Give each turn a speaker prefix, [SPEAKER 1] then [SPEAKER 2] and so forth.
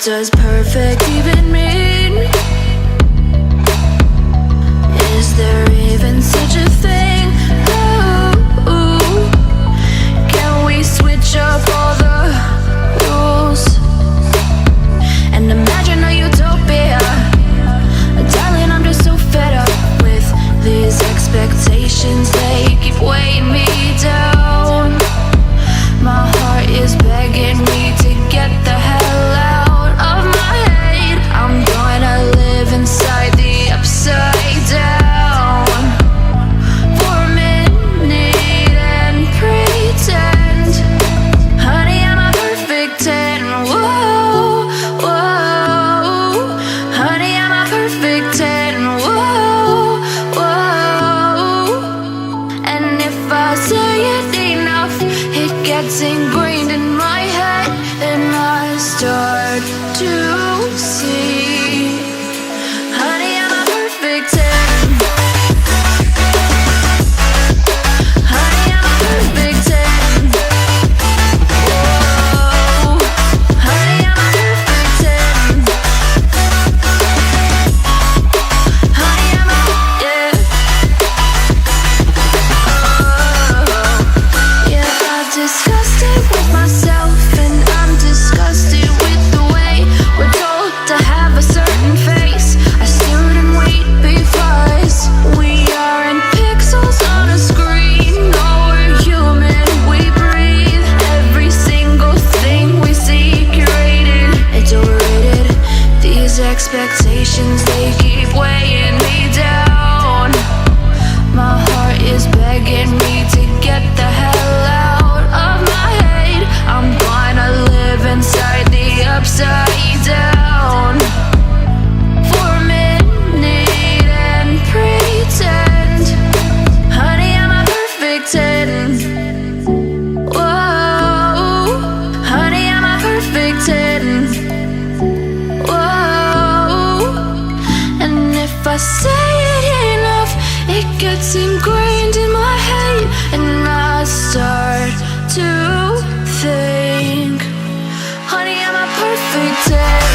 [SPEAKER 1] does perfect even mean? Is there even such a thing? Ooh, can we switch up all the rules and imagine a utopia? Darling, I'm just so fed up with these expectations. They keep weighing me down. My heart is begging me to get the hell out of my head. I'm gonna live inside the upside down for a minute and pretend, honey, I'm a perfect 10. Whoa, whoa, honey, I'm a perfect 10. Whoa, whoa, and if I say it enough, it gets ingrained in my head, and I start to see, honey, I'm a perfect 10. Honey, I'm a perfect 10. Whoa, honey, I'm a perfect 10. Honey, I'm a, yeah. Oh, yeah, I've discussed it with myself, and I'm disgusted with the way we're told to have a certain face. I stood and wait because we aren't pixels on a screen. No, we're human, we breathe. Every single thing we see curated. It's overrated. These expectations, they keep weighing me down. My heart is begging me to get the hell out of my head. I'm gonna live inside the upside down for a minute and pretend, honey, I'm a perfect 10. Whoa, honey, I'm a perfect 10. Whoa, and if I say it enough, it gets ingrained in my head, and I start to think, honey, I'm a perfect 10.